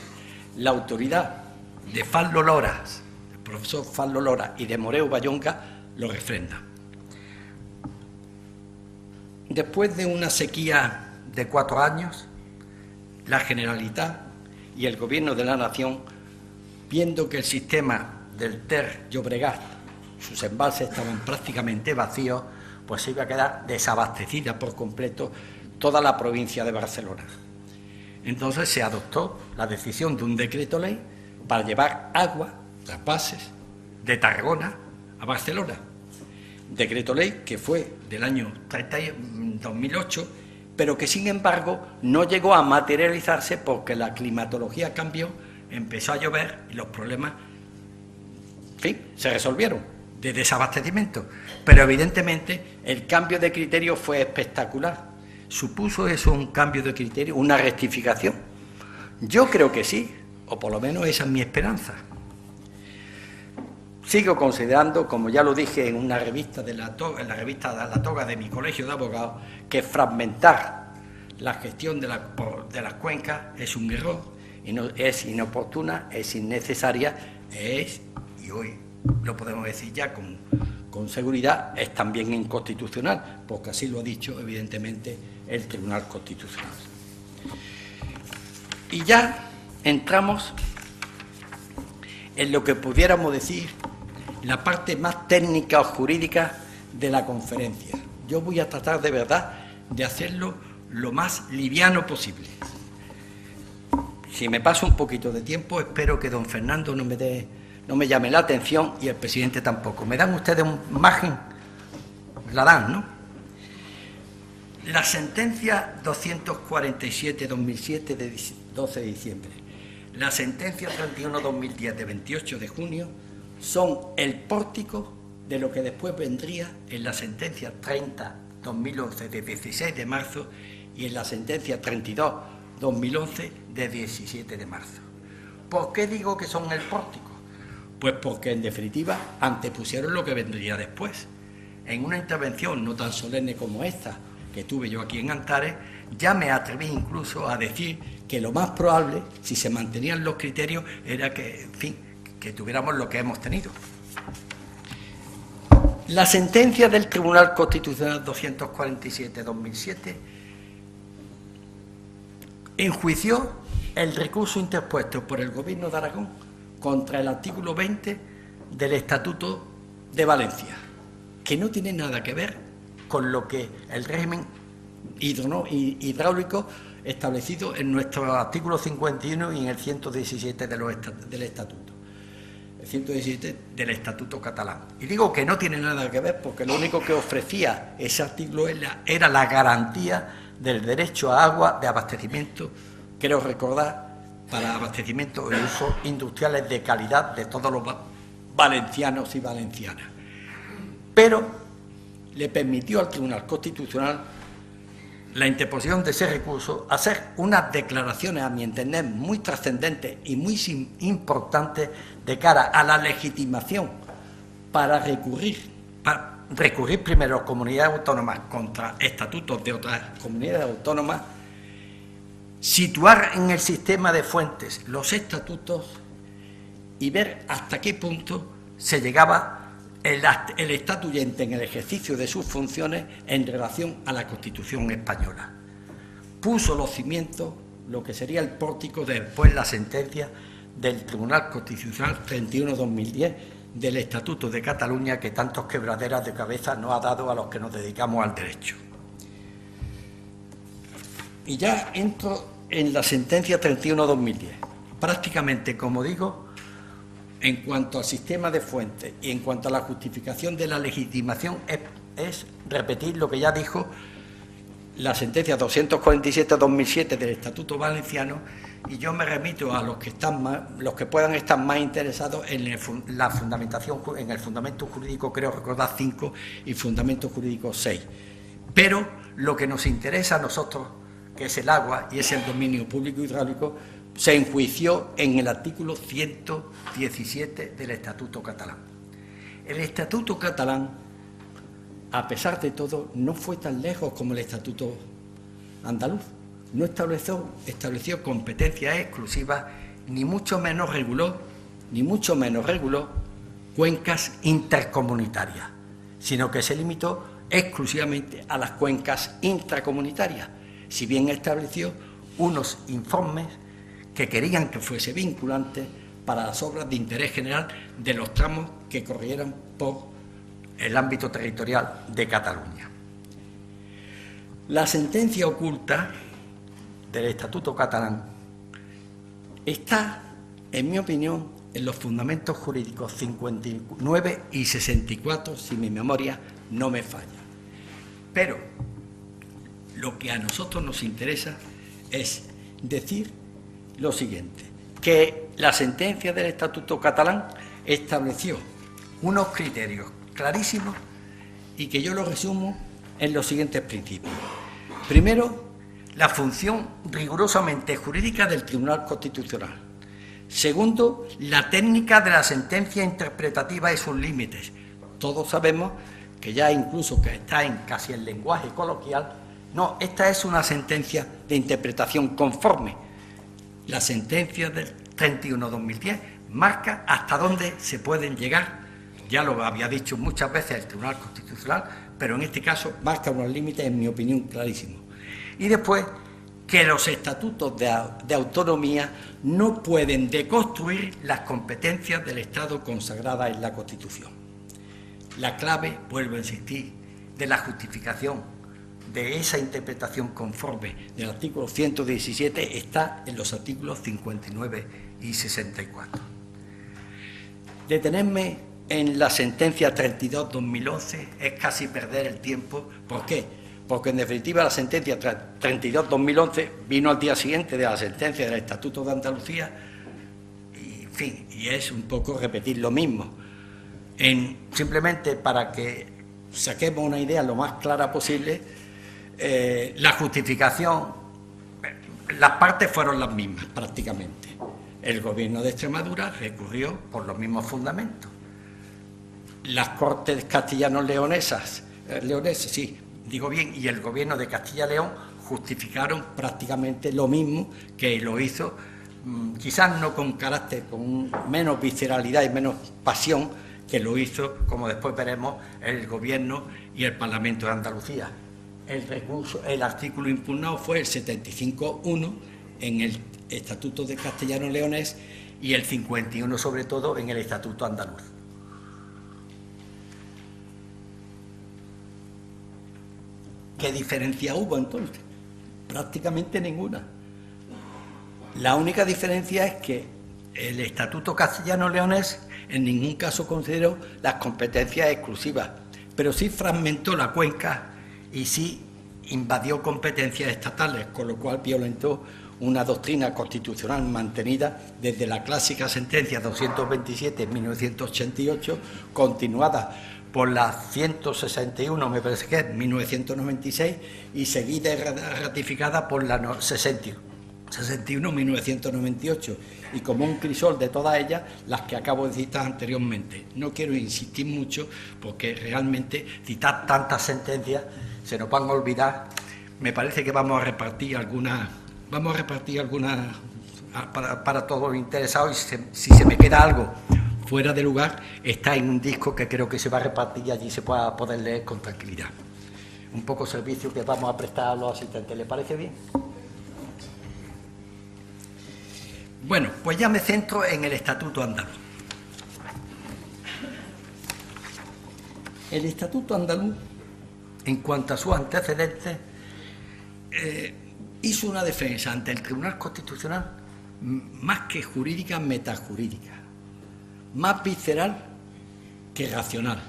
La autoridad de Fallo Loras, el profesor Fallo Loras, y de Moreu Bayonga lo refrenda. Después de una sequía de 4 años, la Generalitat y el Gobierno de la Nación, viendo que el sistema del Ter Llobregat, sus embalses estaban prácticamente vacíos, pues se iba a quedar desabastecida por completo toda la provincia de Barcelona. Entonces se adoptó la decisión de un decreto ley para llevar agua, trasvases, de Tarragona a Barcelona. Decreto ley que fue del año 2008, pero que sin embargo no llegó a materializarse porque la climatología cambió, empezó a llover y los problemas, en fin, se resolvieron de desabastecimiento. Pero evidentemente el cambio de criterio fue espectacular. ¿Supuso eso un cambio de criterio, una rectificación? Yo creo que sí, o por lo menos esa es mi esperanza. Sigo considerando, como ya lo dije en una revista en la revista de La Toga de mi colegio de abogados, que fragmentar la gestión de las cuencas es un error, y no, es inoportuna, es innecesaria, y hoy lo podemos decir ya con seguridad, es también inconstitucional, porque así lo ha dicho evidentemente el Tribunal Constitucional. Y ya entramos en lo que pudiéramos decir la parte más técnica o jurídica de la conferencia. Yo voy a tratar de verdad de hacerlo lo más liviano posible. Si me paso un poquito de tiempo, espero que don Fernando no me llame la atención y el presidente tampoco. ¿Me dan ustedes un margen? La dan, ¿no? La sentencia 247/2007 de 12 de diciembre, la sentencia 31/2010 de 28 de junio, son el pórtico de lo que después vendría en la sentencia 30/2011 de 16 de marzo y en la sentencia 32/2011 de 17 de marzo. ¿Por qué digo que son el pórtico? Pues porque, en definitiva, antepusieron lo que vendría después. En una intervención no tan solemne como esta, que tuve yo aquí en Antares, ya me atreví incluso a decir que lo más probable, si se mantenían los criterios, era que, en fin, que tuviéramos lo que hemos tenido. La sentencia del Tribunal Constitucional 247/2007 enjuició el recurso interpuesto por el Gobierno de Aragón contra el artículo 20 del Estatuto de Valencia, que no tiene nada que ver con lo que el régimen hidráulico establecido en nuestro artículo 51 y en el 117 del Estatuto. El 117 del Estatuto catalán. Y digo que no tiene nada que ver porque lo único que ofrecía ese artículo era la garantía del derecho a agua de abastecimiento, creo recordar, para abastecimiento y usos industriales de calidad de todos los valencianos y valencianas. Pero le permitió al Tribunal Constitucional la interposición de ese recurso, hacer unas declaraciones, a mi entender, muy trascendentes y muy importantes de cara a la legitimación para recurrir primero a comunidades autónomas contra estatutos de otras comunidades autónomas, situar en el sistema de fuentes los estatutos y ver hasta qué punto se llegaba el estatuyente en el ejercicio de sus funciones en relación a la Constitución española. Puso los cimientos, lo que sería el pórtico de después la sentencia del Tribunal Constitucional 31/2010 del Estatuto de Cataluña, que tantos quebraderas de cabeza nos ha dado a los que nos dedicamos al derecho. Y ya entro en la sentencia 31/2010. Prácticamente, como digo, en cuanto al sistema de fuentes y en cuanto a la justificación de la legitimación, es repetir lo que ya dijo la sentencia 247/2007 del Estatuto Valenciano, y yo me remito a los que puedan estar más interesados en la fundamentación, en el fundamento jurídico, creo recordar 5 y fundamento jurídico 6. Pero lo que nos interesa a nosotros, que es el agua y es el dominio público hidráulico, se enjuició en el artículo 117 del Estatuto catalán. El Estatuto catalán, a pesar de todo, no fue tan lejos como el Estatuto andaluz. No estableció competencias exclusivas, ni mucho menos reguló cuencas intercomunitarias, sino que se limitó exclusivamente a las cuencas intracomunitarias, si bien estableció unos informes que querían que fuese vinculante para las obras de interés general de los tramos que corrieran por el ámbito territorial de Cataluña. La sentencia oculta del Estatuto catalán está, en mi opinión, en los fundamentos jurídicos 59 y 64, si mi memoria no me falla. Pero lo que a nosotros nos interesa es decir lo siguiente, que la sentencia del Estatuto catalán estableció unos criterios clarísimos y que yo los resumo en los siguientes principios. Primero, la función rigurosamente jurídica del Tribunal Constitucional. Segundo, la técnica de la sentencia interpretativa y sus límites. Todos sabemos que ya incluso que está en casi el lenguaje coloquial, no, esta es una sentencia de interpretación conforme. La sentencia del 31/2010 marca hasta dónde se pueden llegar, ya lo había dicho muchas veces el Tribunal Constitucional, pero en este caso marca unos límites, en mi opinión, clarísimos. Y después, que los estatutos de autonomía no pueden deconstruir las competencias del Estado consagradas en la Constitución. La clave, vuelvo a insistir, de la justificación de esa interpretación conforme del artículo 117 está en los artículos 59 y 64. Detenerme en la sentencia 32/2011 es casi perder el tiempo. ¿Por qué? Porque en definitiva la sentencia 32/2011 vino al día siguiente de la sentencia del Estatuto de Andalucía y, en fin, y es un poco repetir lo mismo. Simplemente para que saquemos una idea lo más clara posible, la justificación, las partes fueron las mismas prácticamente. El Gobierno de Extremadura recurrió por los mismos fundamentos. Las Cortes castellano-leonesas, sí, digo bien, y el Gobierno de Castilla y León justificaron prácticamente lo mismo que lo hizo, quizás no con carácter, con menos visceralidad y menos pasión que lo hizo, como después veremos, el Gobierno y el Parlamento de Andalucía. El artículo impugnado fue el 75.1 en el Estatuto de Castellano-Leonés y el 51, sobre todo, en el Estatuto Andaluz. ¿Qué diferencia hubo entonces? Prácticamente ninguna. La única diferencia es que el Estatuto Castellano-Leonés en ningún caso consideró las competencias exclusivas, pero sí fragmentó la cuenca y sí invadió competencias estatales, con lo cual violentó una doctrina constitucional mantenida desde la clásica sentencia 227 en 1988, continuada por la 161, me parece que es 1996, y seguida y ratificada por la 61 1998, y como un crisol de todas ellas, las que acabo de citar anteriormente. No quiero insistir mucho, porque realmente citar tantas sentencias se nos van a olvidar. Me parece que vamos a repartir algunas para todos los interesados, y si se me queda algo fuera de lugar, está en un disco que creo que se va a repartir y allí se pueda poder leer con tranquilidad. Un poco servicio que vamos a prestar a los asistentes. ¿Le parece bien? Bueno, pues ya me centro en el Estatuto Andaluz. El Estatuto Andaluz, en cuanto a sus antecedentes, hizo una defensa ante el Tribunal Constitucional más que jurídica, metajurídica, más visceral que racional,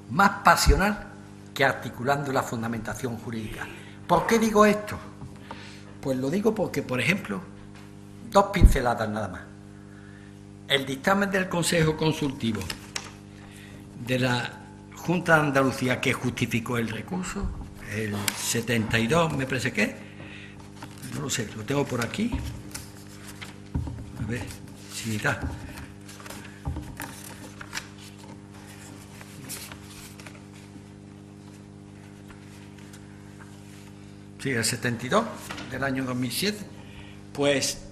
más pasional que articulando la fundamentación jurídica. ¿Por qué digo esto? Pues lo digo porque, por ejemplo, dos pinceladas nada más. El dictamen del Consejo Consultivo de la Junta de Andalucía que justificó el recurso, el 72, me parece que, no lo sé, lo tengo por aquí. A ver si da. Sí, el 72 del año 2007, pues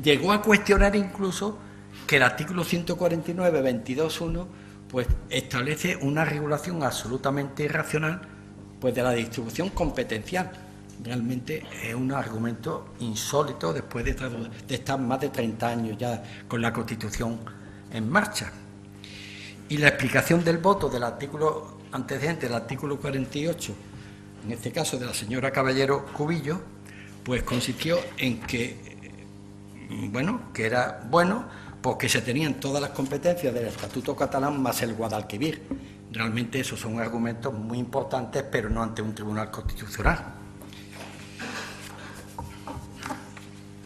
llegó a cuestionar incluso que el artículo 149, 22.1, pues establece una regulación absolutamente irracional, pues de la distribución competencial. Realmente es un argumento insólito después de estar más de 30 años ya con la Constitución en marcha. Y la explicación del voto del artículo antecedente, el artículo 48, en este caso de la señora Caballero Cubillo, pues consistió en que, que era bueno porque se tenían todas las competencias del Estatuto Catalán más el Guadalquivir. Realmente esos son argumentos muy importantes, pero no ante un tribunal constitucional.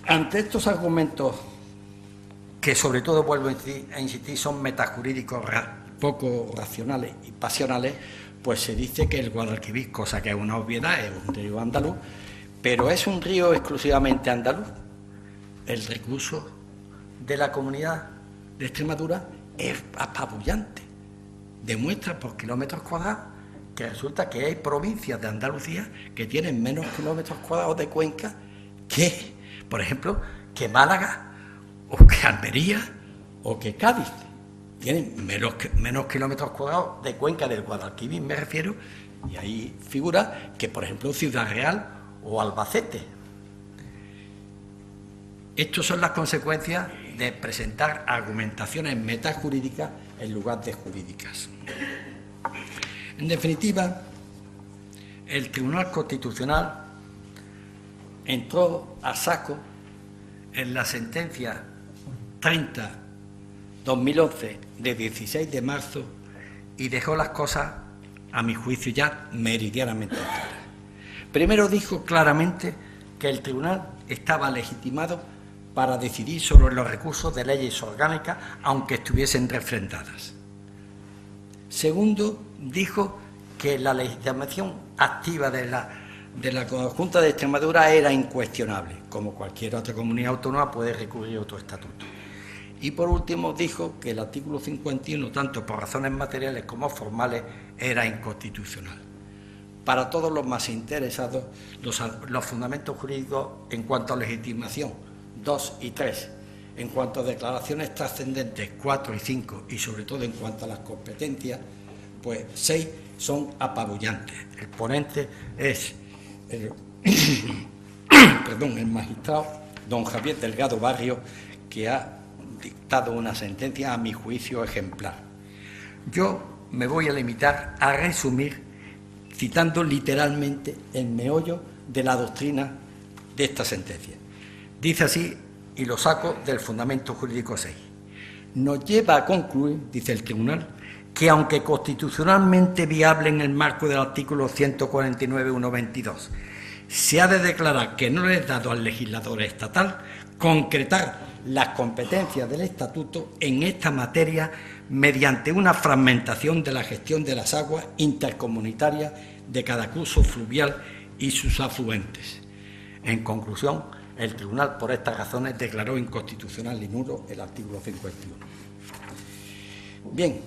Ante estos argumentos, que sobre todo, vuelvo a insistir, son metajurídicos poco racionales y pasionales, pues se dice que el Guadalquivir, cosa que es una obviedad, es un río andaluz, pero es un río exclusivamente andaluz. El recurso de la comunidad de Extremadura es apabullante. Demuestra por kilómetros cuadrados que resulta que hay provincias de Andalucía que tienen menos kilómetros cuadrados de cuenca que, por ejemplo, que Málaga, o que Almería, o que Cádiz. Tienen menos kilómetros cuadrados de cuenca del Guadalquivir, me refiero, y ahí figura que, por ejemplo, Ciudad Real o Albacete. Estas son las consecuencias de presentar argumentaciones metajurídicas en lugar de jurídicas. En definitiva, el Tribunal Constitucional entró a saco en la sentencia 30/2011 de 16 de marzo y dejó las cosas, a mi juicio, ya meridianamente claras. Primero dijo claramente que el tribunal estaba legitimado para decidir sobre los recursos de leyes orgánicas, aunque estuviesen refrendadas. Segundo, dijo que la legitimación activa de la Junta de Extremadura era incuestionable. Como cualquier otra comunidad autónoma puede recurrir a otro estatuto. Y por último dijo que el artículo 51, tanto por razones materiales como formales, era inconstitucional. Para todos los más interesados, los fundamentos jurídicos en cuanto a legitimación 2 y 3 En cuanto a declaraciones trascendentes 4 y 5, y sobre todo en cuanto a las competencias, pues 6 son apabullantes. El ponente es el magistrado don Javier Delgado Barrio, que ha dictado una sentencia, a mi juicio, ejemplar. Yo me voy a limitar a resumir, citando literalmente el meollo de la doctrina de esta sentencia. Dice así, y lo saco del Fundamento Jurídico 6. Nos lleva a concluir, dice el Tribunal, que aunque constitucionalmente viable en el marco del artículo 149.1.22, se ha de declarar que no le es dado al legislador estatal concretar las competencias del Estatuto en esta materia mediante una fragmentación de la gestión de las aguas intercomunitarias de cada curso fluvial y sus afluentes. En conclusión, el Tribunal, por estas razones, declaró inconstitucional y nulo el artículo 51. Bien,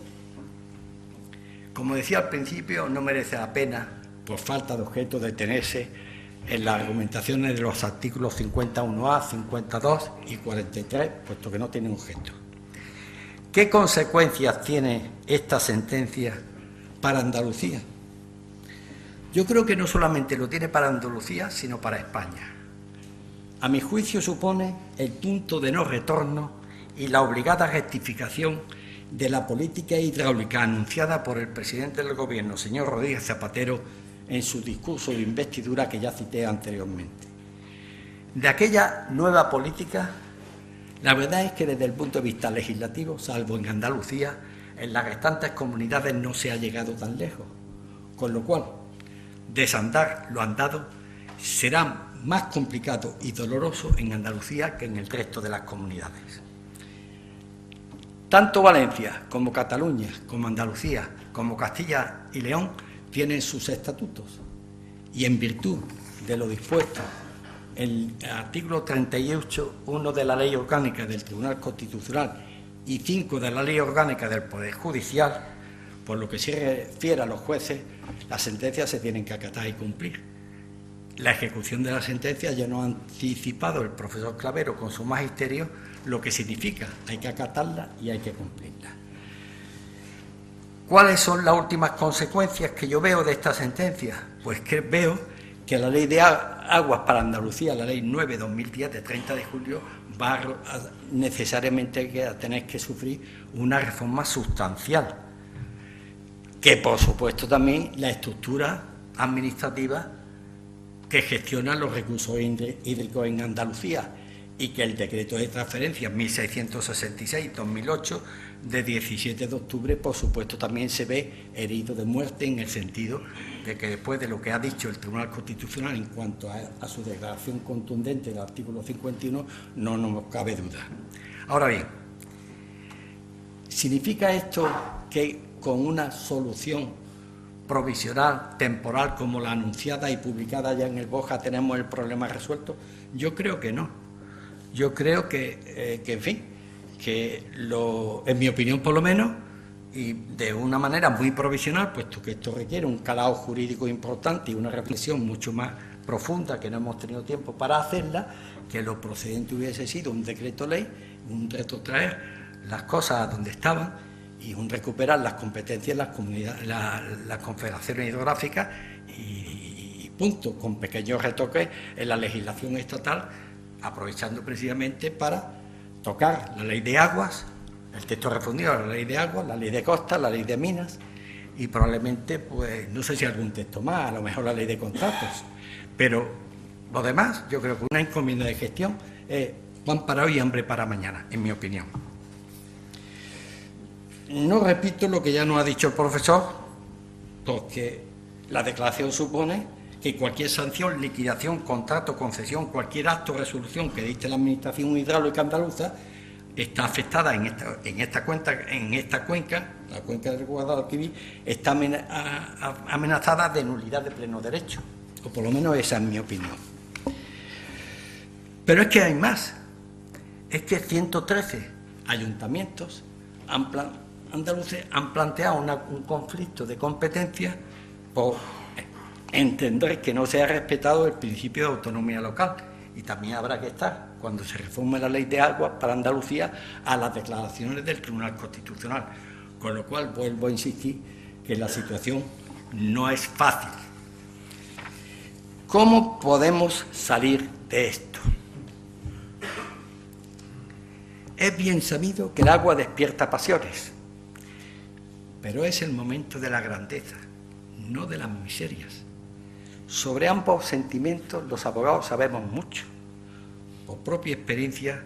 como decía al principio, no merece la pena, por falta de objeto, detenerse en las argumentaciones de los artículos 51A, 52 y 43, puesto que no tienen objeto. ¿Qué consecuencias tiene esta sentencia para Andalucía? Yo creo que no solamente lo tiene para Andalucía, sino para España. A mi juicio supone el punto de no retorno y la obligada rectificación de la política hidráulica anunciada por el presidente del Gobierno, señor Rodríguez Zapatero, en su discurso de investidura que ya cité anteriormente. De aquella nueva política, la verdad es que desde el punto de vista legislativo, salvo en Andalucía, en las restantes comunidades no se ha llegado tan lejos, con lo cual desandar lo andado será más complicado y doloroso en Andalucía que en el resto de las comunidades. Tanto Valencia como Cataluña, como Andalucía, como Castilla y León tienen sus estatutos, y en virtud de lo dispuesto en el artículo 38.1 de la Ley Orgánica del Tribunal Constitucional y 5 de la Ley Orgánica del Poder Judicial, por lo que se refiere a los jueces, las sentencias se tienen que acatar y cumplir. La ejecución de la sentencia ya nos ha anticipado el profesor Clavero con su magisterio lo que significa, hay que acatarla y hay que cumplirla. ¿Cuáles son las últimas consecuencias que yo veo de esta sentencia? Pues que veo que la Ley de Aguas para Andalucía, la Ley 9/2010 de 30 de julio, va necesariamente a tener que sufrir una reforma sustancial, que por supuesto también la estructura administrativa que gestiona los recursos hídricos en Andalucía, y que el decreto de transferencia 1666-2008 de 17 de octubre, por supuesto, también se ve herido de muerte, en el sentido de que después de lo que ha dicho el Tribunal Constitucional en cuanto a su declaración contundente del artículo 51, no nos cabe duda. Ahora bien, ¿significa esto que con una solución provisional, temporal, como la anunciada y publicada ya en el BOJA, tenemos el problema resuelto? Yo creo que no. Yo creo que en fin, en mi opinión por lo menos, y de una manera muy provisional, puesto que esto requiere un calado jurídico importante y una reflexión mucho más profunda, que no hemos tenido tiempo para hacerla, que lo procedente hubiese sido un decreto ley, un retrotraer las cosas a donde estaban y un recuperar las competencias de las comunidades, las confederaciones hidrográficas y punto, con pequeños retoques en la legislación estatal, aprovechando precisamente para tocar la Ley de Aguas, el texto refundido de la Ley de Aguas, la Ley de Costas, la Ley de Minas y probablemente, pues, no sé si algún texto más, a lo mejor la Ley de Contratos. Pero lo demás, yo creo que una encomienda de gestión es pan para hoy y hambre para mañana, en mi opinión. No repito lo que ya nos ha dicho el profesor, porque la declaración supone que cualquier sanción, liquidación, contrato, concesión, cualquier acto o resolución que dicte la Administración Hidráulica Andaluza está afectada en esta cuenca, la cuenca del Guadalquivir, está amenazada de nulidad de pleno derecho, o por lo menos esa es mi opinión. Pero es que hay más, es que 113 ayuntamientos andaluces han planteado un conflicto de competencia por entender que no se ha respetado el principio de autonomía local y también habrá que estar, cuando se reforme la ley de agua para Andalucía, a las declaraciones del Tribunal Constitucional. Con lo cual, vuelvo a insistir que la situación no es fácil. ¿Cómo podemos salir de esto? Es bien sabido que el agua despierta pasiones, pero es el momento de la grandeza, no de las miserias. Sobre ambos sentimientos los abogados sabemos mucho. Por propia experiencia,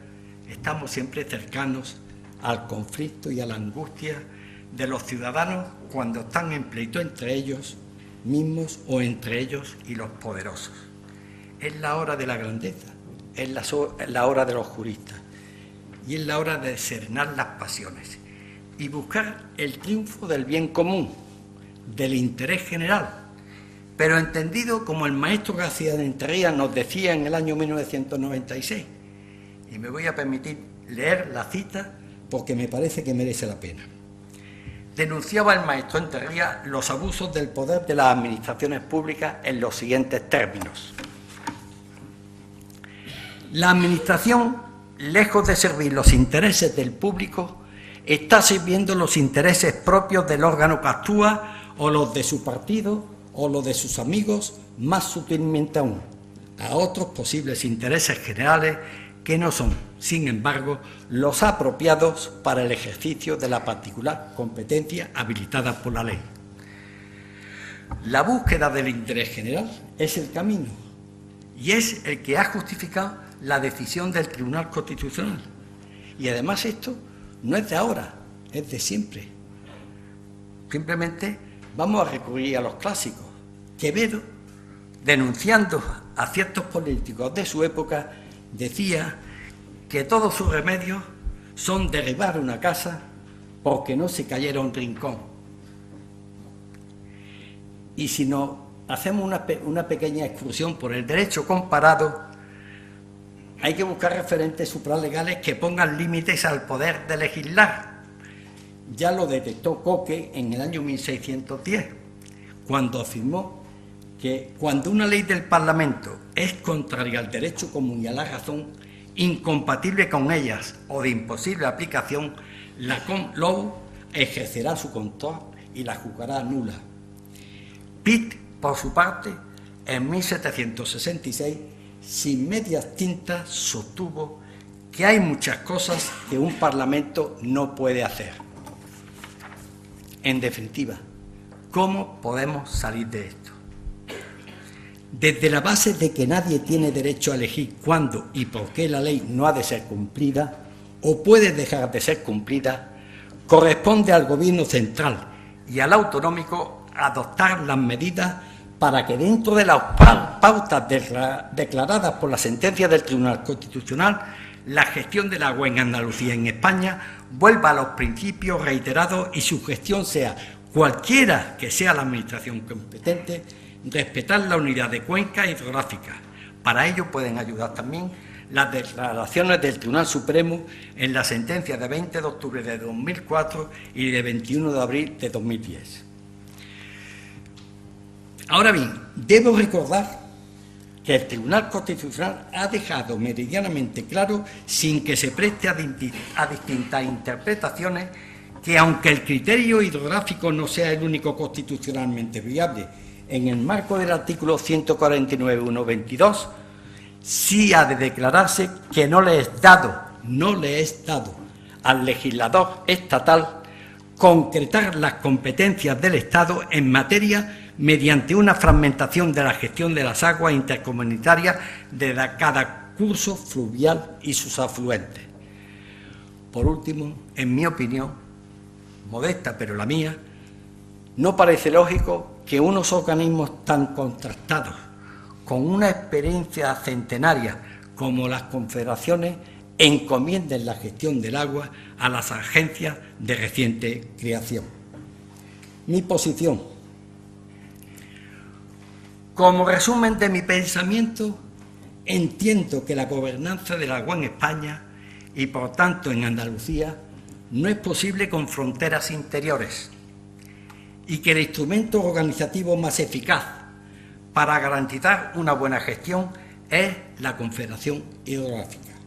estamos siempre cercanos al conflicto y a la angustia de los ciudadanos cuando están en pleito entre ellos mismos o entre ellos y los poderosos. Es la hora de la grandeza, es la hora de los juristas y es la hora de serenar las pasiones y buscar el triunfo del bien común, del interés general, pero entendido como el maestro García de Rentería nos decía en el año 1996. Y me voy a permitir leer la cita porque me parece que merece la pena. Denunciaba el maestro Rentería los abusos del poder de las administraciones públicas en los siguientes términos. La administración, lejos de servir los intereses del público, está sirviendo los intereses propios del órgano que actúa o los de su partido o los de sus amigos, más sutilmente aún, a otros posibles intereses generales que no son, sin embargo, los apropiados para el ejercicio de la particular competencia habilitada por la ley. La búsqueda del interés general es el camino y es el que ha justificado la decisión del Tribunal Constitucional. Y además esto no es de ahora, es de siempre. Simplemente vamos a recurrir a los clásicos. Quevedo, denunciando a ciertos políticos de su época, decía que todos sus remedios son derribar una casa porque no se cayera un rincón. Y si nos hacemos una pequeña excursión por el derecho comparado, hay que buscar referentes suprarlegales que pongan límites al poder de legislar. Ya lo detectó Coque en el año 1610, cuando afirmó que cuando una ley del Parlamento es contraria al derecho común y a la razón, incompatible con ellas o de imposible aplicación, la Law ejercerá su control y la juzgará nula. Pitt, por su parte, en 1766, sin medias tintas, sostuvo que hay muchas cosas que un Parlamento no puede hacer. En definitiva, ¿cómo podemos salir de esto? Desde la base de que nadie tiene derecho a elegir cuándo y por qué la ley no ha de ser cumplida o puede dejar de ser cumplida, corresponde al Gobierno central y al autonómico adoptar las medidas para que dentro de las pautas declaradas por la sentencia del Tribunal Constitucional, la gestión del agua en Andalucía y en España vuelva a los principios reiterados y su gestión sea, cualquiera que sea la administración competente, respetar la unidad de cuenca hidrográfica. Para ello pueden ayudar también las declaraciones del Tribunal Supremo en la sentencia de 20 de octubre de 2004 y de 21 de abril de 2010. Ahora bien, debo recordar que el Tribunal Constitucional ha dejado meridianamente claro, sin que se preste a distintas interpretaciones, que aunque el criterio hidrográfico no sea el único constitucionalmente viable, en el marco del artículo 149.1.22, sí ha de declararse que no le es dado al legislador estatal concretar las competencias del Estado en materia mediante una fragmentación de la gestión de las aguas intercomunitarias de cada curso fluvial y sus afluentes. Por último, en mi opinión, modesta pero la mía, no parece lógico que unos organismos tan contrastados, con una experiencia centenaria como las confederaciones, encomienden la gestión del agua a las agencias de reciente creación. Mi posición. Como resumen de mi pensamiento, entiendo que la gobernanza del agua en España y por tanto en Andalucía no es posible con fronteras interiores y que el instrumento organizativo más eficaz para garantizar una buena gestión es la Confederación Hidrográfica.